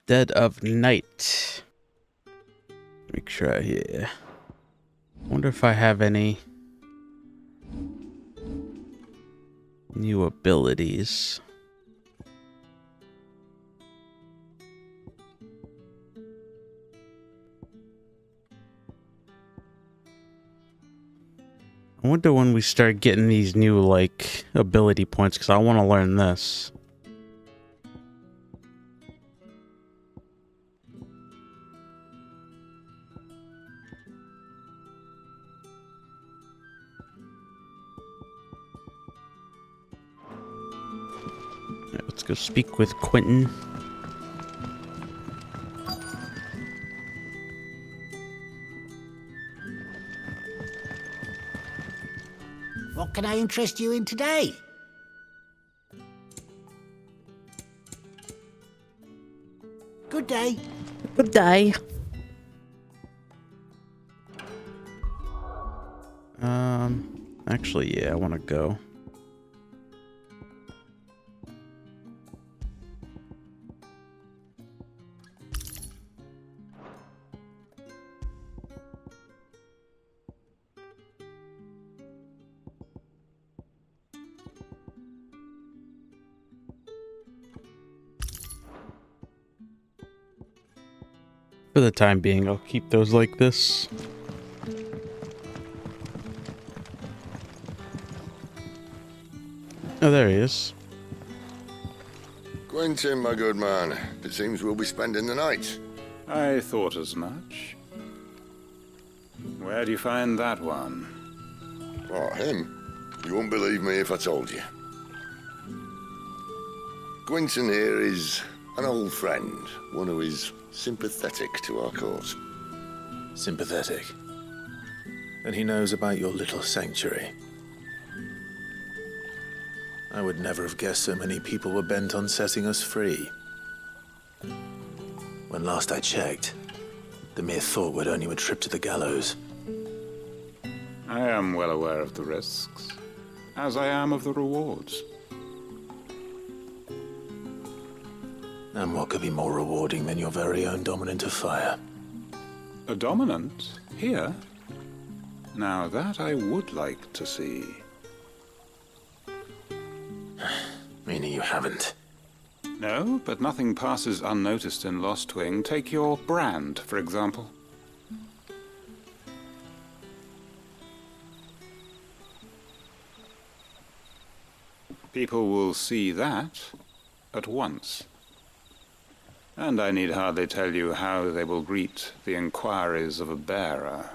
Dead of Night. Make sure I hear. Wonder if I have any new abilities. I wonder when we start getting these new, like, ability points, because I want to learn this. Right, let's go speak with Quentin. What can I interest you in today? Good day. Good day. Actually, yeah, I want to go. For the time being, I'll keep those like this. Oh, there he is. Quentin, my good man. It seems we'll be spending the night. I thought as much. Where do you find that one? Oh, him? You wouldn't believe me if I told you. Quentin here is an old friend, one who is sympathetic to our cause. Sympathetic. And he knows about your little sanctuary. I would never have guessed so many people were bent on setting us free. When last I checked, the mere thought would earn you a trip to the gallows. I am well aware of the risks, as I am of the rewards. And what could be more rewarding than your very own dominant of fire? A dominant? Here? Now that I would like to see. Meaning you haven't. No, but nothing passes unnoticed in Lostwing. Take your brand, for example. People will see that at once. And I need hardly tell you how they will greet the inquiries of a bearer.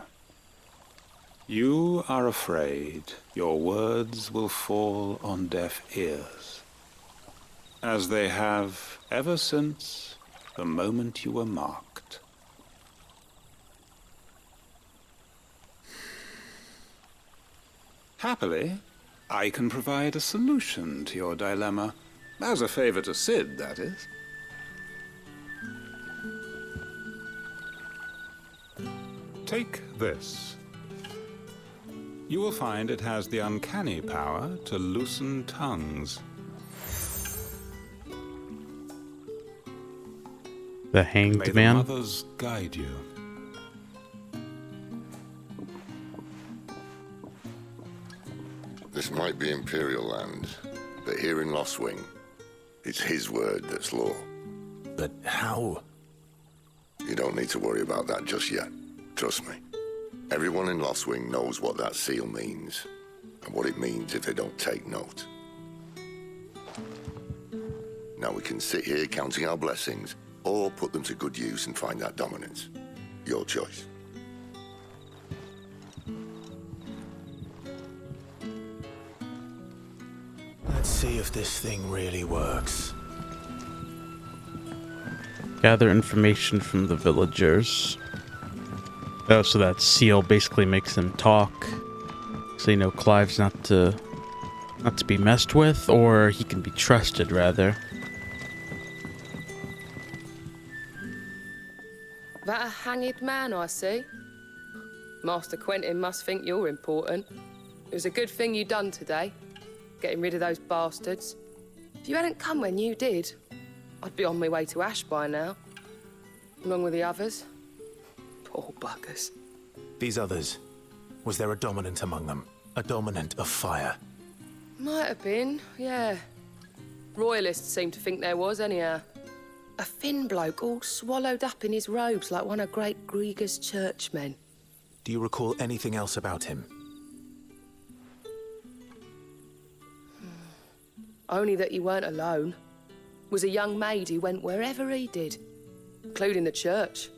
You are afraid your words will fall on deaf ears, as they have ever since the moment you were marked. Happily, I can provide a solution to your dilemma, as a favor to Sid, that is. Take this. You will find it has the uncanny power to loosen tongues. The Hanged May Man. the mothers guide you. This might be Imperial land, but here in Lostwing, it's his word that's law. But how? You don't need to worry about that just yet. Trust me. Everyone in Lostwing knows what that seal means, and what it means if they don't take note. Now we can sit here counting our blessings, or put them to good use and find that dominance. Your choice. Let's see if this thing really works. Gather information from the villagers. Oh, so that seal basically makes them talk. So you know Clive's not to be messed with, or he can be trusted, rather. That a hanged man I see? Master Quentin must think you're important. It was a good thing you done today, getting rid of those bastards. If you hadn't come when you did, I'd be on my way to Ash by now. along with the others. Poor buggers. These others, was there a dominant among them? A dominant of fire? Might have been, yeah. Royalists seem to think there was, anyhow. A thin bloke all swallowed up in his robes like one of Great Gregor's churchmen. Do you recall anything else about him? Only that he weren't alone. Was a young maid who went wherever he did, including the church,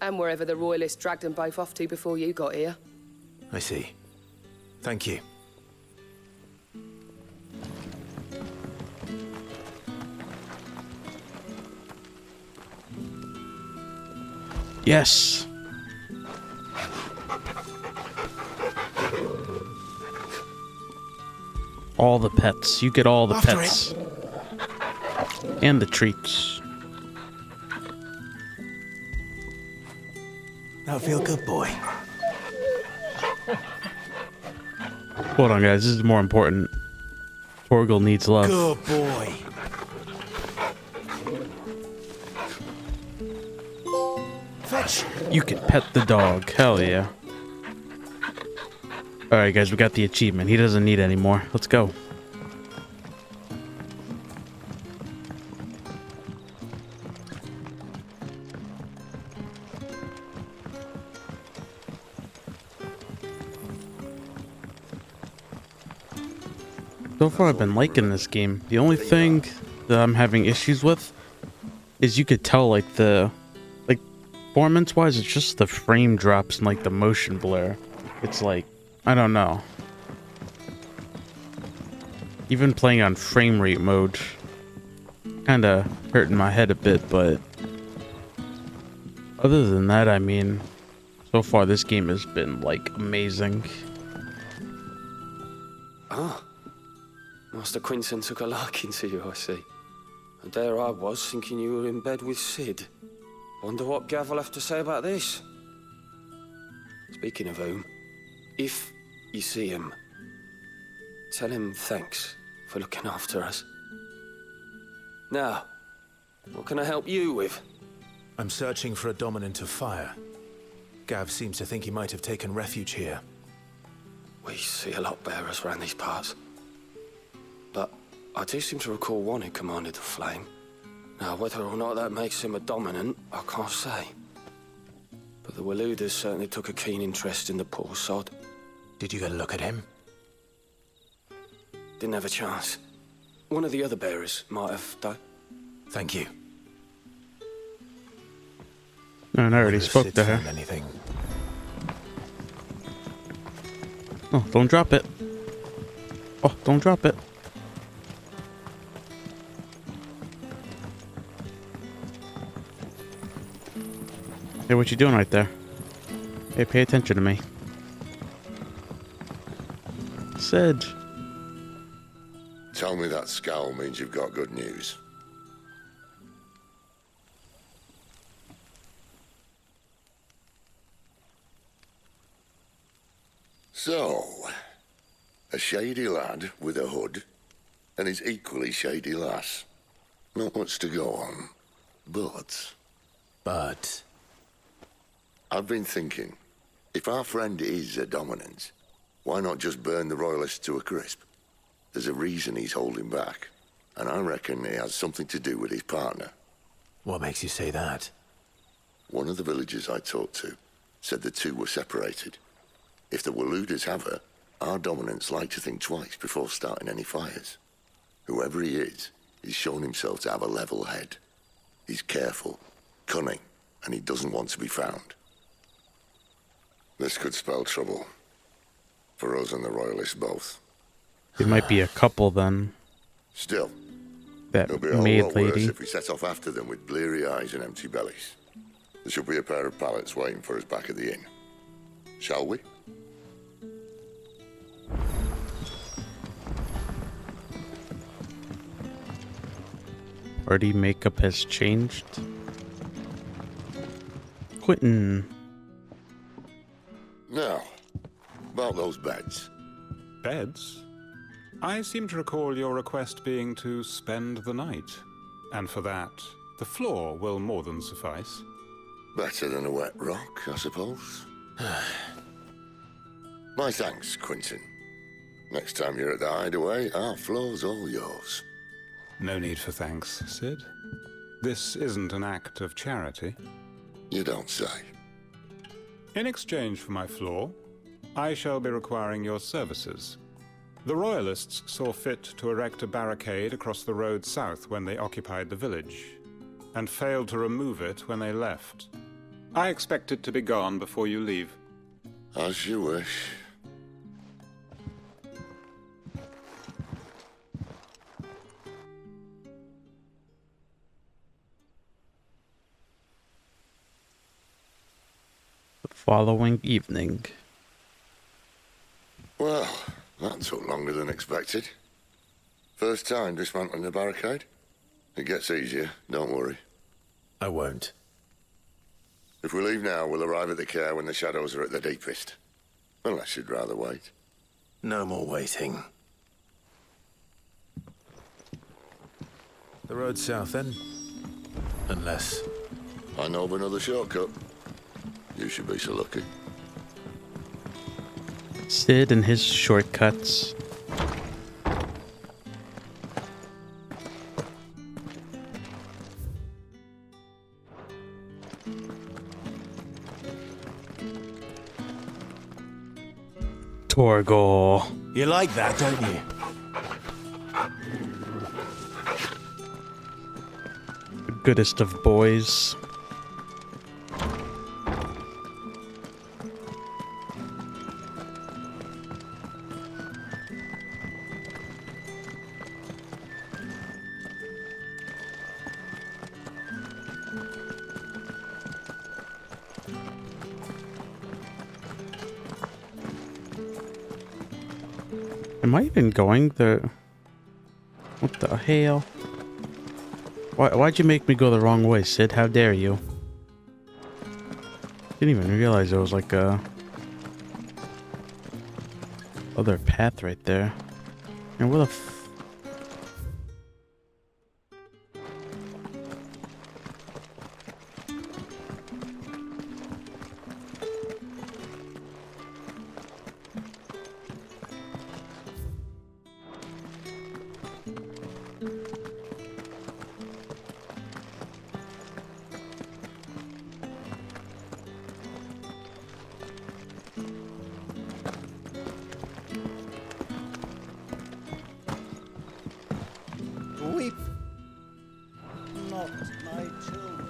and wherever the Royalists dragged them both off to before you got here. I see. Thank you. Yes. All the pets. You get all the After pets. And the treats. Now feel good, boy. Hold on, guys. This is more important. Torgal needs love. Good boy. Fetch. You can pet the dog. Hell yeah. Alright, guys. We got the achievement. He doesn't need any more. Let's go. So far, I've been liking this game. The only thing that I'm having issues with is you could tell, like, performance-wise, it's just the frame drops and, like, the motion blur. It's like, I don't know. Even playing on frame rate mode, kind of hurting my head a bit, but other than that, I mean, so far this game has been, like, amazing. Ah, Master Quinton took a liking to you, I see. And there I was, thinking you were in bed with Sid. Wonder what Gav will have to say about this. Speaking of whom, if you see him, tell him thanks for looking after us. Now, what can I help you with? I'm searching for a dominant of fire. Gav seems to think he might have taken refuge here. We see a lot bearers around these parts. But I do seem to recall one who commanded the flame. Now, whether or not that makes him a dominant, I can't say. But the Waluders certainly took a keen interest in the poor sod. Did you get a look at him? Didn't have a chance. One of the other bearers might have, though. Thank you. No, I already Wonder if spoke Sid to her. found anything. Oh, don't drop it. Oh, don't drop it. Hey, what you doing right there? Hey, pay attention to me. Sid. Tell me that scowl means you've got good news. So, a shady lad with a hood and his equally shady lass. Not much to go on, but I've been thinking, if our friend is a dominant, why not just burn the Royalists to a crisp? There's a reason he's holding back, and I reckon it has something to do with his partner. What makes you say that? One of the villagers I talked to said the two were separated. If the Waluders have her, our dominants like to think twice before starting any fires. Whoever he is, he's shown himself to have a level head. He's careful, cunning, and he doesn't want to be found. This could spell trouble. For us and the Royalists both. It might be a couple then. Still, That it'll be a whole maid lot worse lady. if we set off after them with bleary eyes and empty bellies. There should be a pair of pallets waiting for us back at the inn. Shall we? Party makeup has changed. Quentin. Now, about those beds. Beds? I seem to recall your request being to spend the night. And for that, the floor will more than suffice. Better than a wet rock, I suppose. My thanks, Quentin. Next time you're at the hideaway, our floor's all yours. No need for thanks, Sid. This isn't an act of charity. You don't say. In exchange for my floor, I shall be requiring your services. The Royalists saw fit to erect a barricade across the road south when they occupied the village, and failed to remove it when they left. I expect it to be gone before you leave. As you wish. The following evening. Well, that took longer than expected. First time dismantling the barricade? It gets easier, don't worry. I won't. If we leave now, we'll arrive at the Caer when the shadows are at their deepest. Unless you'd rather wait. No more waiting. The road south, then? Unless... I know of another shortcut. You should be so lucky. Sid and his shortcuts. Torgor. You like that, don't you? The goodest of boys. Am I even going the... What the hell? Why'd you make me go the wrong way, Sid? How dare you? Didn't even realize there was like a... other path right there. And where the f... Weep not, my children.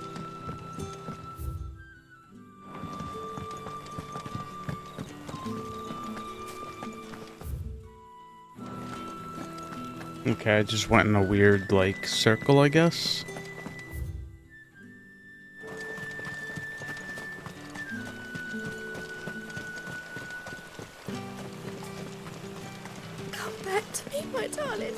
Okay, I just went in a weird, like, circle, I guess. Come back to me, my darling.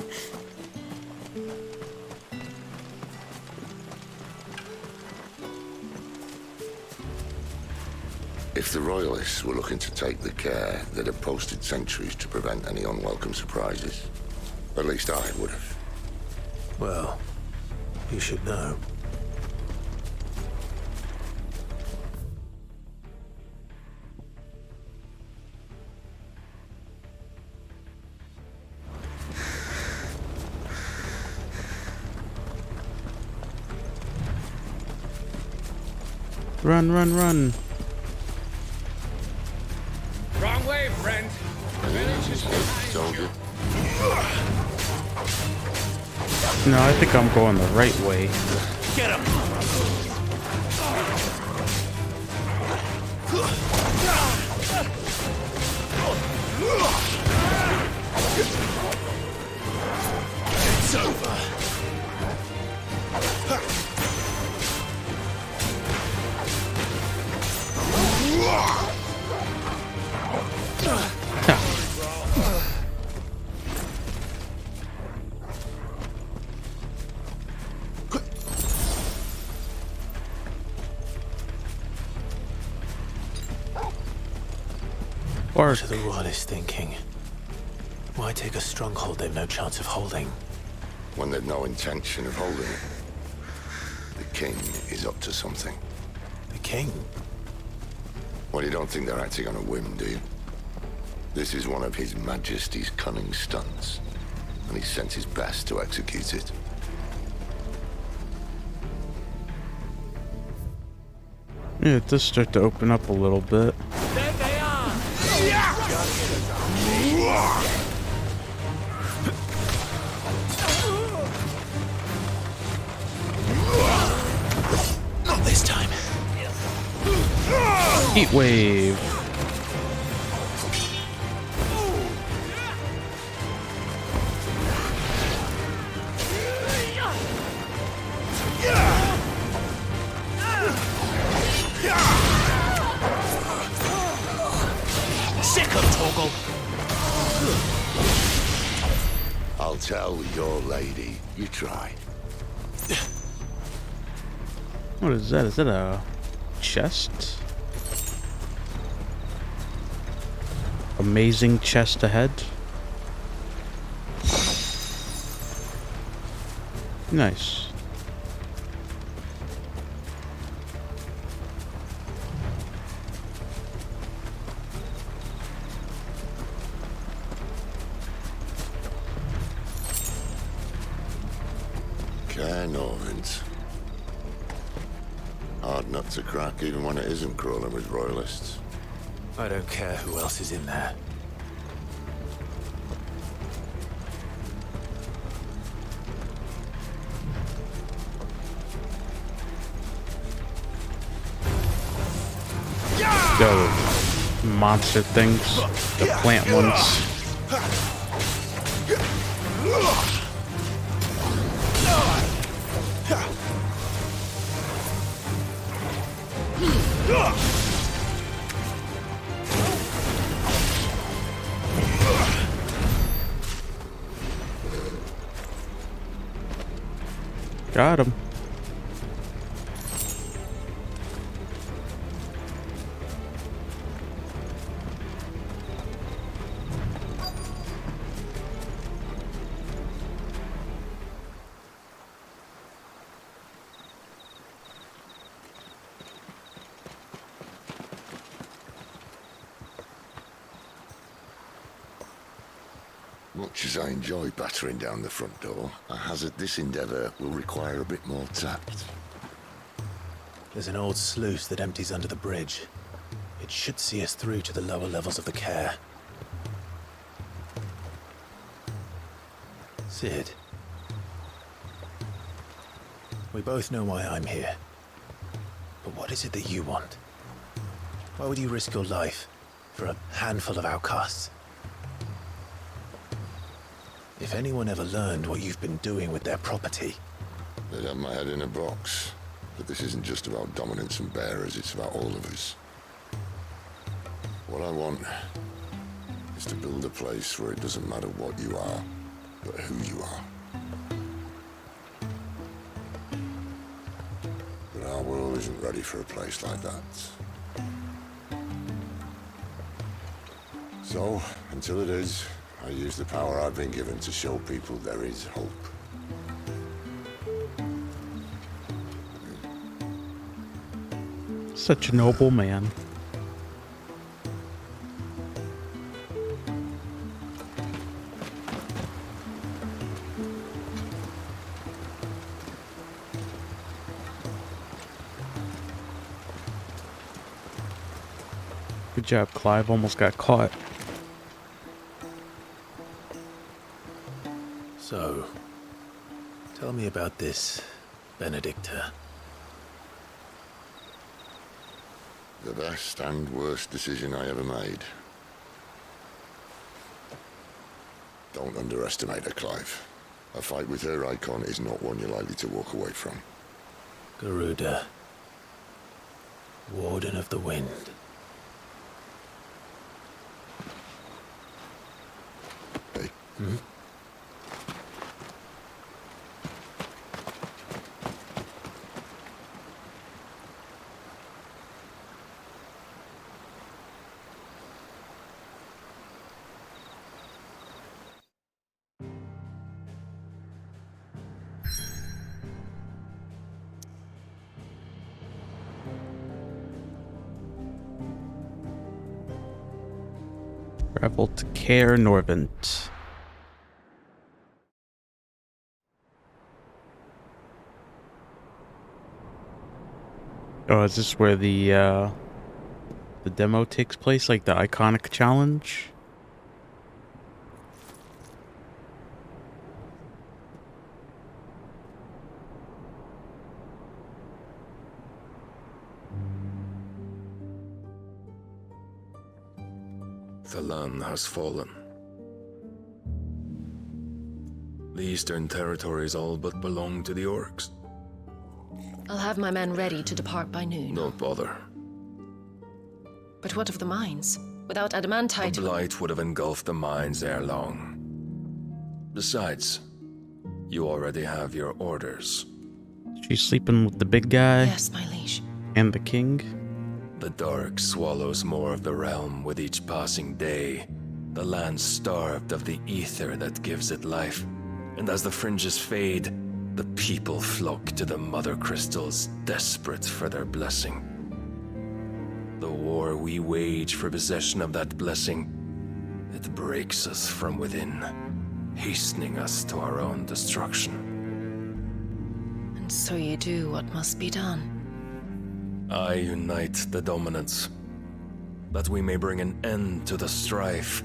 If the Royalists were looking to take the Caer, they'd have posted sentries to prevent any unwelcome surprises. At least I would have. Well, you should know. Run, run, run. Wrong way, friend. The village is behind Soldier. No, I think I'm going the right way. Get him! It's over. What are the Royalists thinking? Why take a stronghold they've no chance of holding? When they've no intention of holding it. The king is up to something. The king? Well, you don't think they're acting on a whim, do you? This is one of His Majesty's cunning stunts, and he sent his best to execute it. Yeah, it does start to open up a little bit. There they are! Not this time. Heat wave. Sick of Toggle! I'll tell your lady you tried. What is that? Is that a chest? Amazing chest ahead. Nice. Caer Norvent. Hard nut to crack even when it isn't crawling with royalists. I don't care who else is in there. The monster things. The plant ones. Got him. Much as I enjoy battering down the front door, I hazard this endeavour will require a bit more tact. There's an old sluice that empties under the bridge. It should see us through to the lower levels of the Caer. Sid. We both know why I'm here. But what is it that you want? Why would you risk your life for a handful of outcasts? If anyone ever learned what you've been doing with their property... They'd have my head in a box. But this isn't just about dominance and bearers, it's about all of us. What I want is to build a place where it doesn't matter what you are, but who you are. But our world isn't ready for a place like that. So, until it is, I use the power I've been given to show people there is hope. Such a noble man. Good job, Clive. Almost got caught. So, tell me about this Benedicta. The best and worst decision I ever made. Don't underestimate her, Clive. A fight with her Eikon is not one you're likely to walk away from. Garuda. Warden of the Wind. Hey? Hmm? Travel to Caer Norvent. Oh, is this where the demo takes place, like the iconic challenge? The land has fallen. The Eastern Territories all but belong to the orcs. I'll have my men ready to depart by noon. Don't bother. But what of the mines? Without adamantite... A blight would have engulfed the mines ere long. Besides, you already have your orders. She's sleeping with the big guy? Yes, my liege. And the king? The dark swallows more of the realm with each passing day. The land starved of the ether that gives it life. And as the fringes fade, the people flock to the mother crystals, desperate for their blessing. The war we wage for possession of that blessing, it breaks us from within, hastening us to our own destruction. And so you do what must be done. I unite the dominants, that we may bring an end to the strife,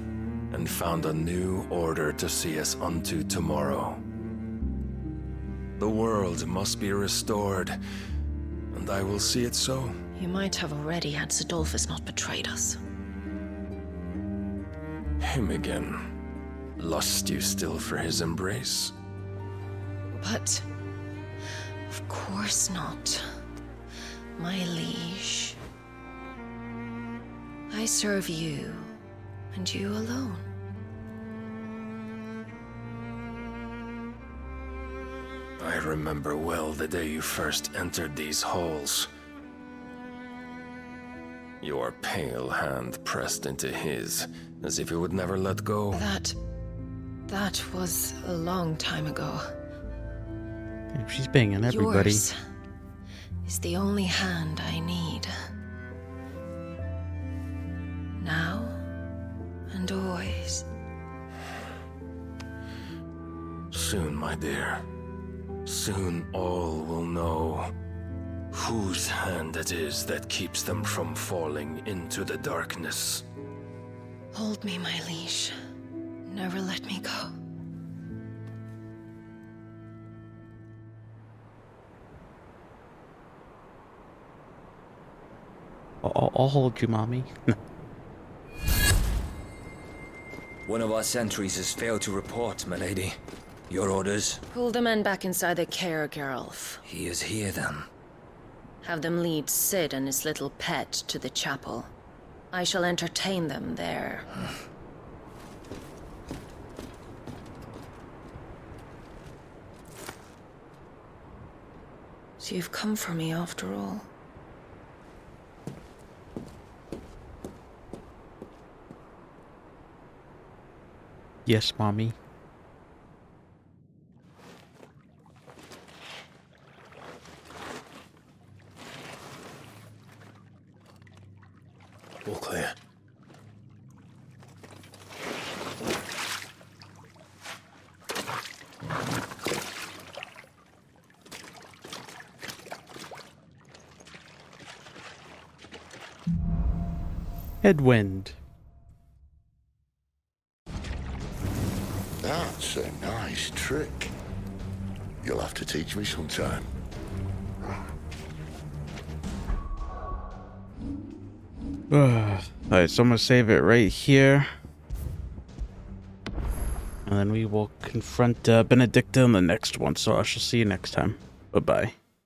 and found a new order to see us unto tomorrow. The world must be restored, and I will see it so. You might have already had Sidolphus not betrayed us. Him again. Lust you still for his embrace? But... of course not. My liege. I serve you, and you alone. I remember well the day you first entered these halls. Your pale hand pressed into his, as if you would never let go. That was a long time ago. She's banging everybody. Yours is the only hand I need. Now and always. Soon, my dear. Soon all will know whose hand it is that keeps them from falling into the darkness. Hold me, my liege. Never let me go. I'll hold you, mommy. One of our sentries has failed to report, milady. Your orders? Pull the men back inside the Caer, Geralf. He is here, then. Have them lead Sid and his little pet to the chapel. I shall entertain them there. So you've come for me after all. Yes, mommy. All clear. Headwind. That's a nice trick. You'll have to teach me sometime. Alright, so I'm gonna save it right here. And then we will confront Benedicta in the next one. So I shall see you next time. Bye-bye.